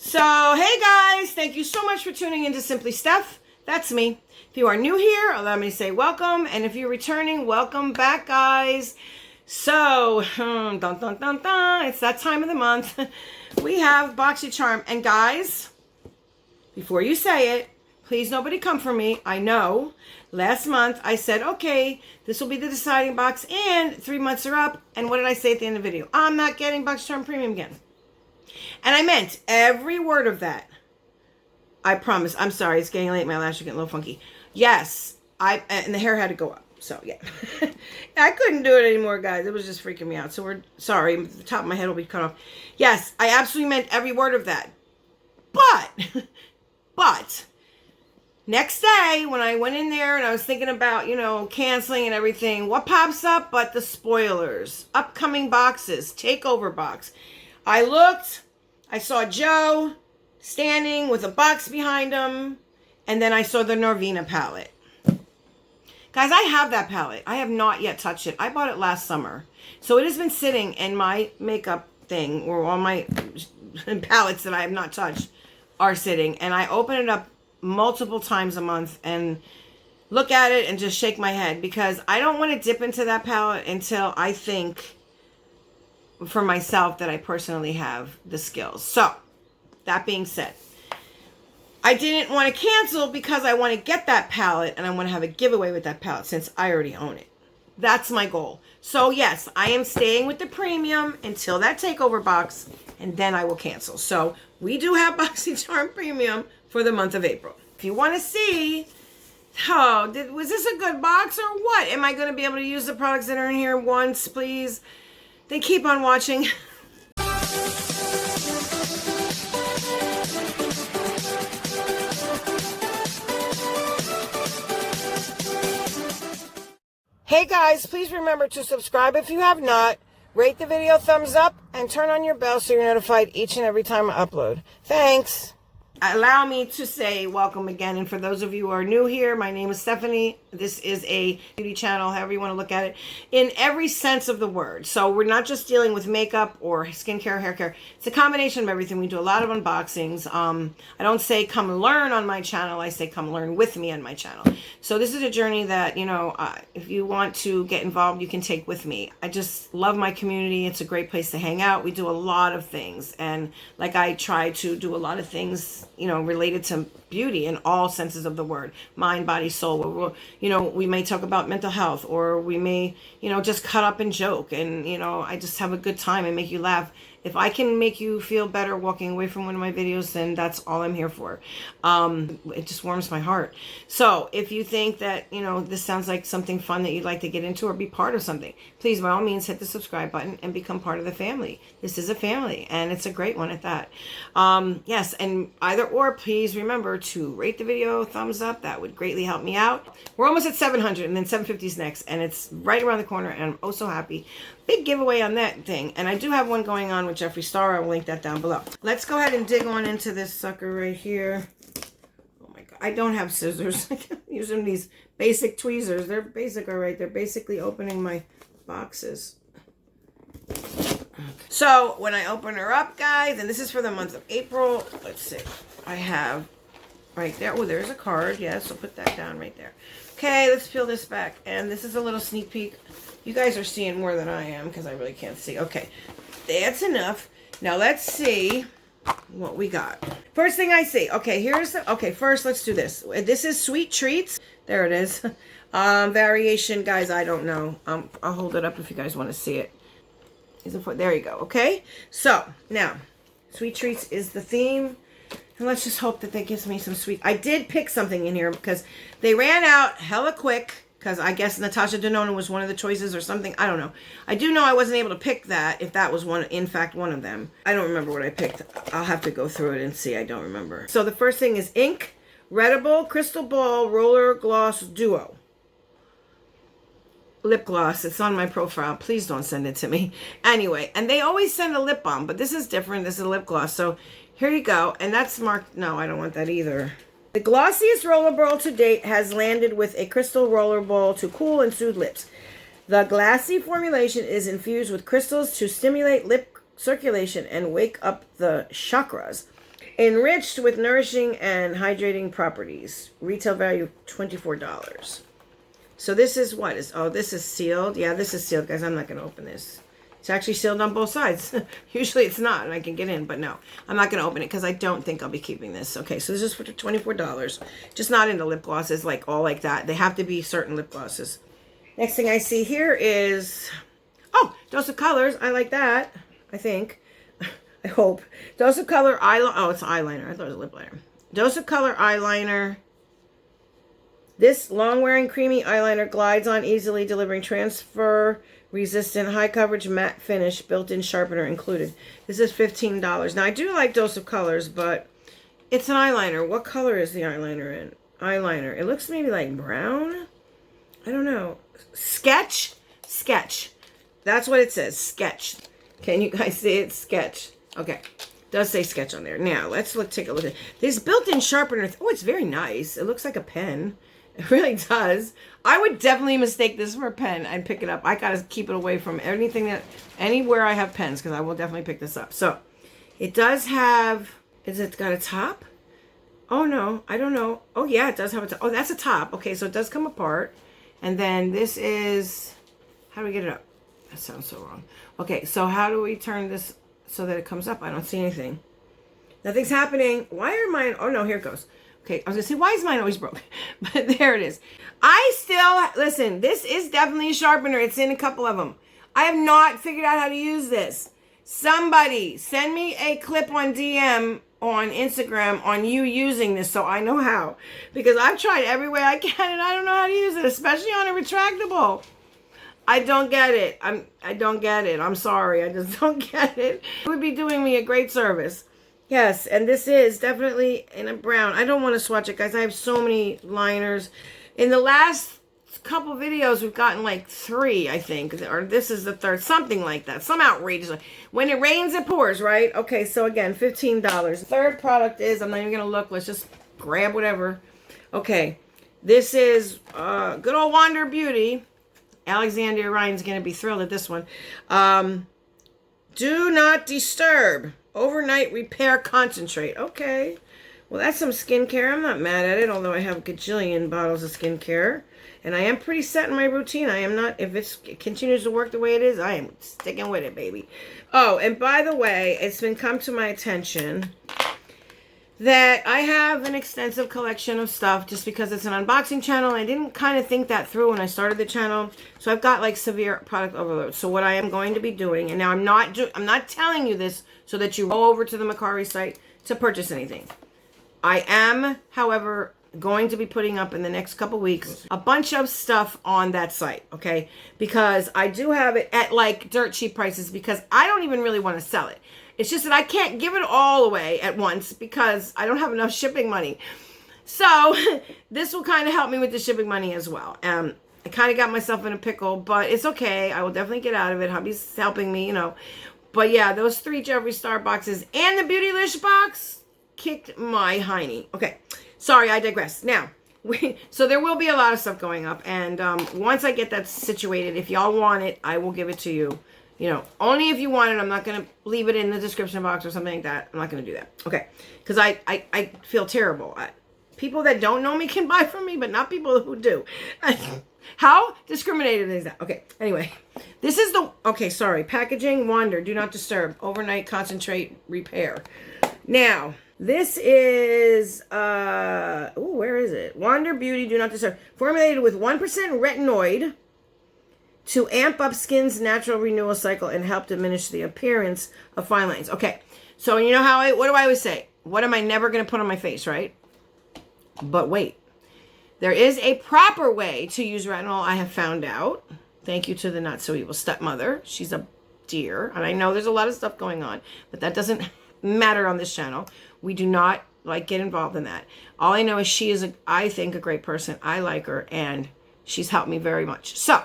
So, hey guys, thank you so much for tuning into Simply Steph. That's me. If you are new here, allow me to say welcome. And if you're returning, welcome back, guys. So, dun, dun, dun, dun, it's that time of the month. We have Boxycharm. And guys, before you say it, please nobody come for me. I know last month I said, okay, this will be the deciding box and 3 months are up. And what did I say at the end of the video? I'm not getting Boxycharm Premium again. And I meant every word of that. I promise. I'm sorry. It's getting late. My lashes are getting a little funky. Yes. And the hair had to go up. So, yeah. I couldn't do it anymore, guys. It was just freaking me out. So, we're sorry. The top of my head will be cut off. Yes. I absolutely meant every word of that. But, next day, when I went in there and I was thinking about, canceling and everything, what pops up but the spoilers? Upcoming boxes. Takeover box. I looked, I saw Joe standing with a box behind him, and then I saw the Norvina palette. Guys, I have that palette. I have not yet touched it. I bought it last summer. So it has been sitting in my makeup thing, or all my palettes that I have not touched are sitting, and I open it up multiple times a month and look at it and just shake my head, because I don't want to dip into that palette until I think for myself that I personally have the skills. So, that being said, I didn't want to cancel because I want to get that palette and I want to have a giveaway with that palette since I already own it. That's my goal. So, yes, I am staying with the premium until that takeover box, and then I will cancel. So, we do have Boxycharm Premium for the month of April. If you want to see, was this a good box or what? Am I going to be able to use the products that are in here once, please? Then keep on watching. Hey guys, please remember to subscribe if you have not, rate the video thumbs up, and turn on your bell so you're notified each and every time I upload. Thanks. Allow me to say welcome again, and for those of you who are new here, my name is Stephanie. This is a beauty channel, however you want to look at it, in every sense of the word. So we're not just dealing with makeup or skincare, hair care. It's a combination of everything. We do a lot of unboxings. I don't say come learn on my channel. I say come learn with me on my channel. So this is a journey that, if you want to get involved, you can take with me. I just love my community. It's a great place to hang out. We do a lot of things. And like I try to do a lot of things, related to beauty in all senses of the word, mind, body, soul. We may talk about mental health, or we may, just cut up and joke, and, I just have a good time and make you laugh. If I can make you feel better walking away from one of my videos, then that's all I'm here for. It just warms my heart. So if you think that, this sounds like something fun that you'd like to get into or be part of something, please, by all means, hit the subscribe button and become part of the family. This is a family, and it's a great one at that. Yes, and either or, please remember to rate the video, thumbs up. That would greatly help me out. We're almost at 700, and then 750 is next, and it's right around the corner, and I'm oh so happy. Big giveaway on that thing, and I do have one going on with Jeffree Star. I will link that down below. Let's go ahead and dig on into this sucker right here. Oh my god, I don't have scissors. I keep using these basic tweezers. They're basic, all right. They're basically opening my boxes. So when I open her up, guys, and this is for the month of April, let's see, I have right there. Oh, there's a card. Yes, so put that down right there. Okay, let's peel this back, and this is a little sneak peek. You guys are seeing more than I am because I really can't see. Okay, that's enough. Now let's see what we got. First thing I see. Okay, first let's do this. This is Sweet Treats. There it is. Variation, guys, I don't know. I'll hold it up if you guys want to see it. There you go. Okay, so now Sweet Treats is the theme. And let's just hope that gives me some sweet. I did pick something in here because they ran out hella quick. Because I guess Natasha Denona was one of the choices or something. I don't know. I do know I wasn't able to pick that, if that was in fact one of them. I don't remember what I picked. I'll have to go through it and see. I don't remember. So the first thing is Ink Readable Crystal Ball Roller Gloss Duo. Lip gloss. It's on my profile. Please don't send it to me. Anyway, and they always send a lip balm, but this is different. This is a lip gloss. So here you go. And that's marked. No, I don't want that either. The glossiest roller ball to date has landed with a crystal roller ball to cool and soothe lips. The glassy formulation is infused with crystals to stimulate lip circulation and wake up the chakras. Enriched with nourishing and hydrating properties. Retail value $24. So this is what? This is sealed. Yeah, this is sealed, guys. I'm not going to open this. It's actually sealed on both sides. Usually it's not, and I can get in, but no. I'm not going to open it because I don't think I'll be keeping this. Okay, so this is for $24. Just not into lip glosses, like all like that. They have to be certain lip glosses. Next thing I see here is, oh, Dose of Colors. I like that, I think. I hope. Dose of Color eyeliner. Oh, it's eyeliner. I thought it was lip liner. Dose of Color eyeliner. This long-wearing creamy eyeliner glides on easily, delivering transfer-resistant, high-coverage matte finish, built-in sharpener included. This is $15. Now, I do like Dose of Colors, but it's an eyeliner. What color is the eyeliner in? Eyeliner. It looks maybe like brown. I don't know. Sketch? Sketch. That's what it says. Sketch. Can you guys see it? Sketch. Okay. Does say sketch on there. Now, let's take a look at this built-in sharpener. Oh, it's very nice. It looks like a pen. It really does. I would definitely mistake this for a pen and pick it up. I got to keep it away from anywhere I have pens, because I will definitely pick this up. So, it does have, is it got a top? Oh, no. I don't know. Oh, yeah, it does have a top. Oh, that's a top. Okay, so it does come apart. And then this is, how do we get it up? That sounds so wrong. Okay, so how do we turn this so that it comes up? I don't see anything. Nothing's happening. Why are mine? Oh, no, here it goes. Okay, I was going to say, why is mine always broke? But there it is. I still, listen, this is definitely a sharpener. It's in a couple of them. I have not figured out how to use this. Somebody send me a clip on DM on Instagram on you using this so I know how. Because I've tried every way I can and I don't know how to use it, especially on a retractable. I don't get it. I don't get it. I'm sorry. I just don't get it. It would be doing me a great service. Yes, and this is definitely in a brown. I don't want to swatch it, guys. I have so many liners. In the last couple videos, we've gotten like 3, I think. Or this is the 3rd. Something like that. Some outrageous. When it rains, it pours, right? Okay, so again, $15. 3rd product is, I'm not even going to look. Let's just grab whatever. Okay, this is good old Wander Beauty. Alexandria Ryan's going to be thrilled at this one. Do Not Disturb. Overnight Repair Concentrate. Okay. Well, that's some skincare. I'm not mad at it, although I have a gajillion bottles of skincare. And I am pretty set in my routine. I am not, if it continues to work the way it is, I am sticking with it, baby. Oh, and by the way, it's been come to my attention that I have an extensive collection of stuff just because it's an unboxing channel. I didn't kind of think that through when I started the channel. So I've got like severe product overload. So what I am going to be doing, and now I'm not telling you this so that you go over to the Mercari site to purchase anything. I am, however, going to be putting up in the next couple weeks a bunch of stuff on that site, okay? Because I do have it at like dirt cheap prices because I don't even really want to sell it. It's just that I can't give it all away at once because I don't have enough shipping money. So this will kind of help me with the shipping money as well. I kind of got myself in a pickle, but it's okay. I will definitely get out of it. Hubby's helping me, you know. But yeah, those 3 Jeffree Star boxes and the Beautylish box kicked my hiney. Okay, sorry, I digress. Now, so there will be a lot of stuff going up. And once I get that situated, if y'all want it, I will give it to you. You know, only if you want it. I'm not going to leave it in the description box or something like that. I'm not going to do that. Okay. Because I feel terrible. People that don't know me can buy from me, but not people who do. How discriminated is that? Okay. Anyway, this is the, okay, sorry. Packaging, Wander, Do Not Disturb, Overnight Concentrate Repair. Now, this is, where is it? Wander Beauty, Do Not Disturb. Formulated with 1% retinoid to amp up skin's natural renewal cycle and help diminish the appearance of fine lines. Okay, so you know how what do I always say? What am I never going to put on my face, right? But wait. There is a proper way to use retinol, I have found out. Thank you to the not-so-evil stepmother. She's a dear. And I know there's a lot of stuff going on, but that doesn't matter on this channel. We do not, get involved in that. All I know is she is, I think, a great person. I like her, and she's helped me very much. So,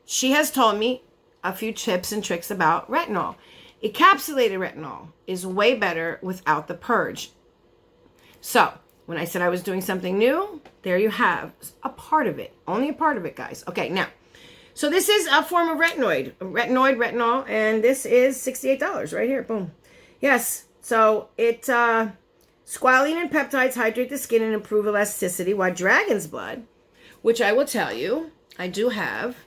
she has told me a few tips and tricks about retinol. Encapsulated retinol is way better without the purge. So, when I said I was doing something new, there you have a part of it. Only a part of it, guys. Okay, now, so this is a form of retinol, and this is $68 right here. Boom. Yes, so it Squalene and peptides hydrate the skin and improve elasticity, while dragon's blood, which I will tell you, I do have,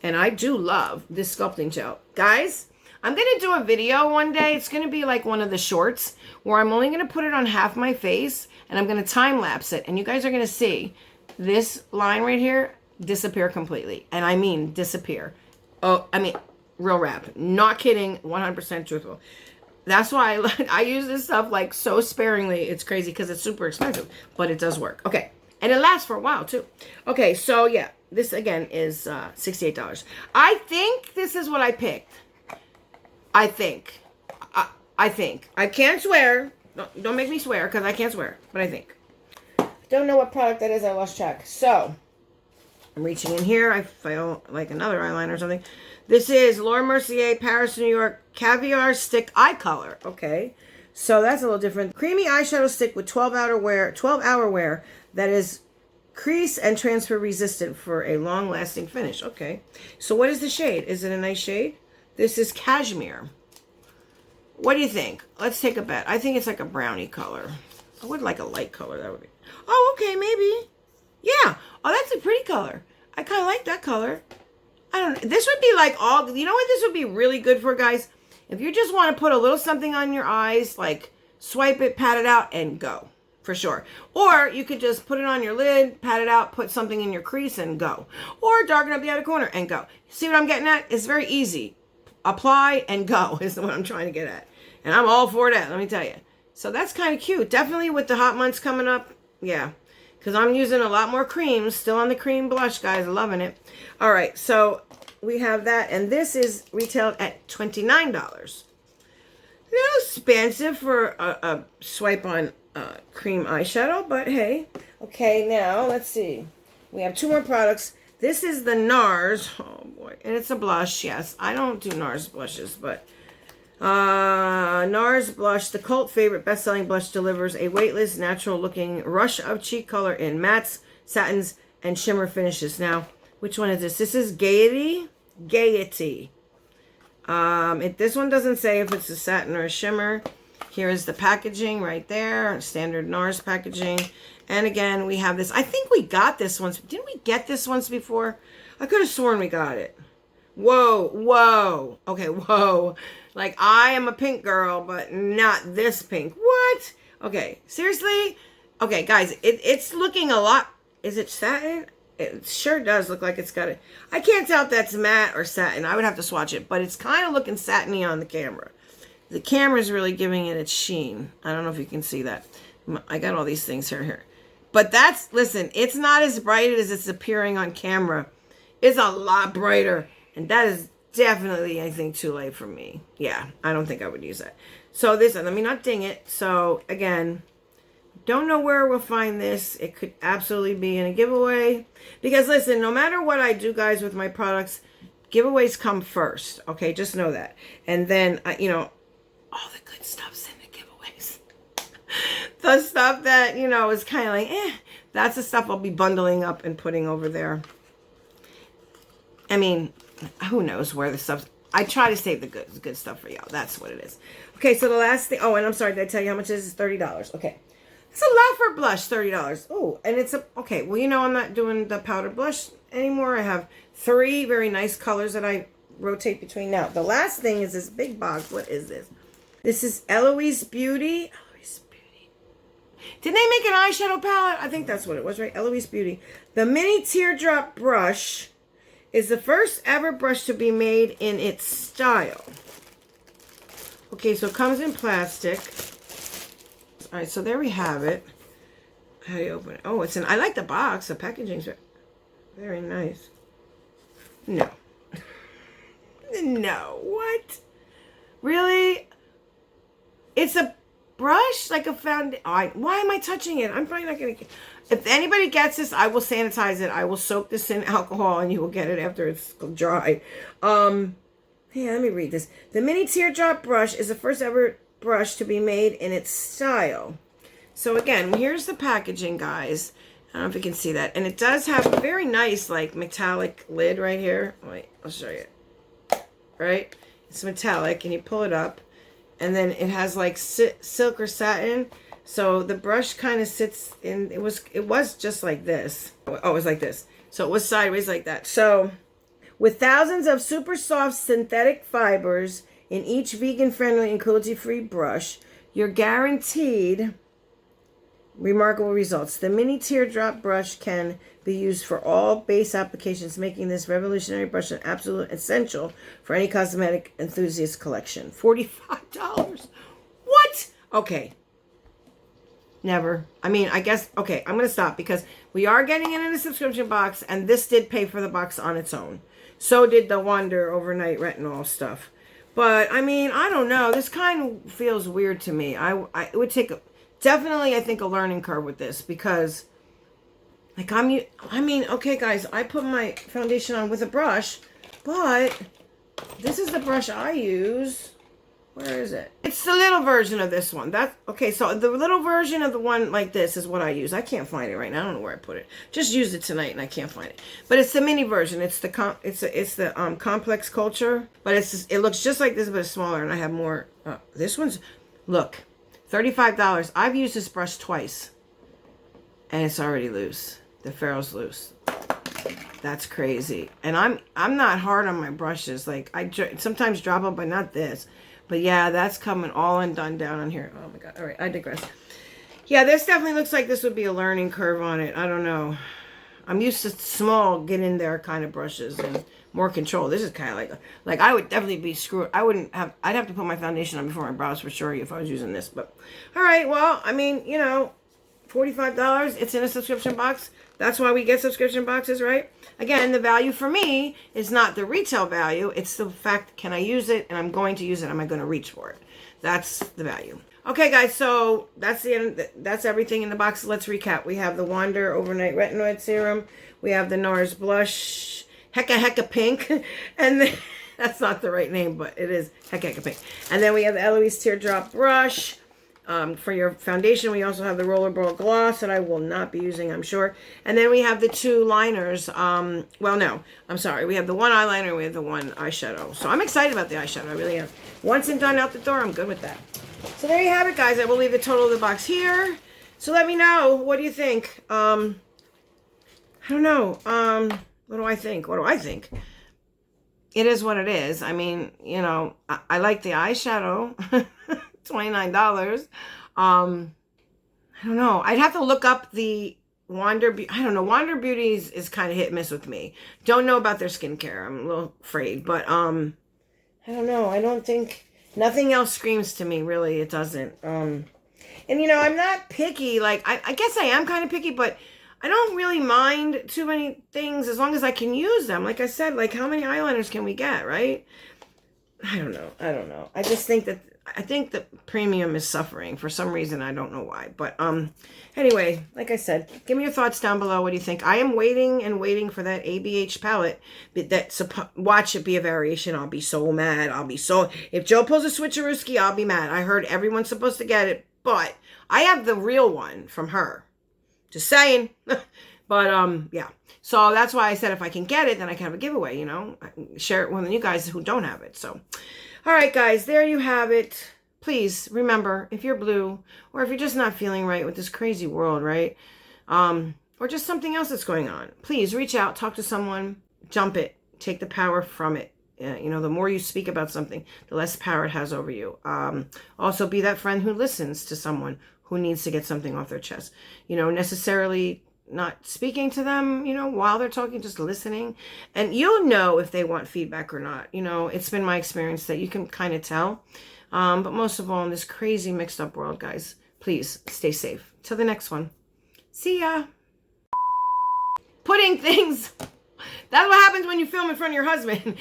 and I do love this sculpting gel. Guys, I'm going to do a video one day. It's going to be like one of the shorts where I'm only going to put it on half my face, and I'm going to time lapse it. And you guys are going to see this line right here disappear completely. And I mean disappear. Oh, I mean, real rap. Not kidding. 100% truthful. That's why I use this stuff like so sparingly. It's crazy because it's super expensive, but it does work. Okay. And it lasts for a while too. Okay. So yeah, this again is $68. I think this is what I picked. I think. I can't swear. Don't make me swear because I can't swear, but I think. Don't know what product that is. I lost track. So I'm reaching in here. I feel like another eyeliner or something. This is Laura Mercier, Paris, New York, Caviar Stick Eye Color. Okay, so that's a little different. Creamy eyeshadow stick with 12-hour wear that is crease and transfer resistant for a long-lasting finish. Okay, so what is the shade? Is it a nice shade? This is Cashmere. What do you think? Let's take a bet. I think it's like a brownie color. I would like a light color. That would be. Oh, okay, maybe. Yeah. Oh, that's a pretty color. I kind of like that color. I don't know. This would be like all, you know what this would be really good for, guys? If you just want to put a little something on your eyes, like swipe it, pat it out, and go. For sure. Or you could just put it on your lid, pat it out, put something in your crease, and go. Or darken up the outer corner and go. See what I'm getting at? It's very easy. Apply and go is what I'm trying to get at. And I'm all for that, let me tell you. So that's kind of cute. Definitely with the hot months coming up. Yeah. Because I'm using a lot more creams. Still on the cream blush, guys. Loving it. All right. So we have that. And this is retailed at $29. A little expensive for a swipe on cream eyeshadow. But hey. Okay. Now, let's see. We have two more products. This is the Nars. Oh, boy. And it's a blush. Yes. I don't do Nars blushes. But Nars Blush, the cult favorite best-selling blush, delivers a weightless, natural-looking rush of cheek color in mattes, satins, and shimmer finishes. Now, which one is this? This is Gaiety. Gaiety. This one doesn't say if it's a satin or a shimmer. Here is the packaging right there, standard Nars packaging. And again, we have this. I think we got this once. Didn't we get this once before? I could have sworn we got it. Whoa, whoa. Okay, whoa. Like, I am a pink girl, but not this pink. What? Okay, seriously? Okay, guys, it's looking a lot. Is it satin? It sure does look like it's got it. I can't tell if that's matte or satin. I would have to swatch it, but it's kind of looking satiny on the camera. The camera's really giving it its sheen. I don't know if you can see that. I got all these things here. But that's, listen, it's not as bright as it's appearing on camera. It's a lot brighter. And that is definitely, I think, too light for me. Yeah, I don't think I would use that. So this, let me not ding it. So again, don't know where we'll find this. It could absolutely be in a giveaway. Because listen, no matter what I do, guys, with my products, giveaways come first. Okay, just know that. And then, you know, all the good stuff's in the giveaways. The stuff that, you know, is kind of like, that's the stuff I'll be bundling up and putting over there. I mean, who knows where the stuff. I try to save the good stuff for y'all. That's what it is. Okay, so the last thing. Oh, and I'm sorry. Did I tell you how much it is? It's $30. Okay, it's a lot for blush. $30. Oh, and it's a okay. Well, you know, I'm not doing the powder blush anymore. I have 3 very nice colors that I rotate between now. The last thing is this big box. What is this? This is Eloise Beauty. Eloise Beauty. Didn't they make an eyeshadow palette? I think that's what it was, right? Eloise Beauty. The mini teardrop brush is the first ever brush to be made in its style. Okay, so it comes in plastic. All right, so there we have it. How do you open it? Oh, it's in, I like the box. The packaging's very nice. No. No, what? Really? It's a brush? Like a foundation? Why am I touching it? I'm probably not going to... If anybody gets this, I will sanitize it. I will soak this in alcohol and you will get it after it's dry. Hey, let me read this. The mini teardrop brush is the first ever brush to be made in its style. So again, here's the packaging, guys. I don't know if you can see that. And it does have a very nice, like, metallic lid right here. Wait, I'll show you. Right? It's metallic and you pull it up. And then it has, like, silk or satin. So the brush kind of sits in, it was just like this. Oh, it was like this. So it was sideways like that. So with thousands of super soft synthetic fibers in each vegan-friendly and cruelty-free brush, you're guaranteed remarkable results. The mini teardrop brush can be used for all base applications, making this revolutionary brush an absolute essential for any cosmetic enthusiast collection. $45. What? Okay. Never. I mean, I guess, okay, I'm going to stop because we are getting it in a subscription box, and this did pay for the box on its own. So did the Wonder Overnight Retinol stuff. But, I mean, I don't know. This kind of feels weird to me. It would take, definitely, I think, a learning curve with this because, like, I mean, okay, guys, I put my foundation on with a brush, but this is the brush I use. Where is it? It's the little version of this one. Okay, so the little version of the one like this is what I use. I can't find it right now. I don't know where I put it. Just used it tonight and I can't find it. But it's the mini version. It's the complex culture, but it looks just like this but it's smaller and I have more. This one's, look, $35. I've used this brush twice and it's already loose. The ferrule's loose. That's crazy. And I'm not hard on my brushes. Like I sometimes drop them, but not this. But yeah, that's coming all undone down on here. Oh my God. All right, I digress. Yeah, this definitely looks like this would be a learning curve on it. I don't know. I'm used to small, get in there kind of brushes and more control. This is kind of like I would definitely be screwed. I'd have to put my foundation on before my brows for sure if I was using this. But all right, well, I mean, you know, $45. It's in a subscription box. That's why we get subscription boxes, right? Again, the value for me is not the retail value. It's the fact, can I use it? And I'm going to use it. Am I going to reach for it? That's the value. Okay, guys, so that's the end. That's everything in the box. Let's recap. We have the Wonder Overnight Retinoid Serum. We have the Nars Blush Hecka Pink. And then, that's not the right name, but it is Hecka Pink. And then we have the Eloise Teardrop Brush. For your foundation, we also have the Rollerball Gloss that I will not be using, I'm sure. And then we have the two liners. Well, no, I'm sorry. We have the one eyeliner and we have the one eyeshadow. So I'm excited about the eyeshadow. I really am. Once and done out the door, I'm good with that. So there you have it, guys. I will leave the total of the box here. So let me know. What do you think? I don't know. What do I think? What do I think? It is what it is. I mean, you know, I like the eyeshadow. $29. I don't know. I'd have to look up the Wander Beauty. I don't know. Wander Beauty is kind of hit and miss with me. Don't know about their skincare. I'm a little afraid. But I don't know. I don't think, nothing else screams to me, really. It doesn't. And, you know, I'm not picky. Like, I guess I am kind of picky, but I don't really mind too many things as long as I can use them. Like I said, like, how many eyeliners can we get, right? I don't know. I don't know. I just think that, I think the premium is suffering for some reason. I don't know why. But anyway, like I said, give me your thoughts down below. What do you think? I am waiting and waiting for that ABH palette. Watch it be a variation. I'll be so mad. If Joe pulls a switcherooski, I'll be mad. I heard everyone's supposed to get it, but I have the real one from her. Just saying. But yeah. So that's why I said if I can get it, then I can have a giveaway, you know. I can share it with you guys who don't have it. So all right, guys, there you have it. Please remember, if you're blue or if you're just not feeling right with this crazy world, right? Or just something else that's going on, please reach out, talk to someone, jump it, take the power from it. You know, the more you speak about something, the less power it has over you. Also, be that friend who listens to someone who needs to get something off their chest. You know, necessarily not speaking to them, you know, while they're talking, just listening. And you'll know if they want feedback or not. You know, it's been my experience that you can kind of tell. But most of all, in this crazy mixed up world, guys, please stay safe. Till the next one. See ya. Putting things. That's what happens when you film in front of your husband.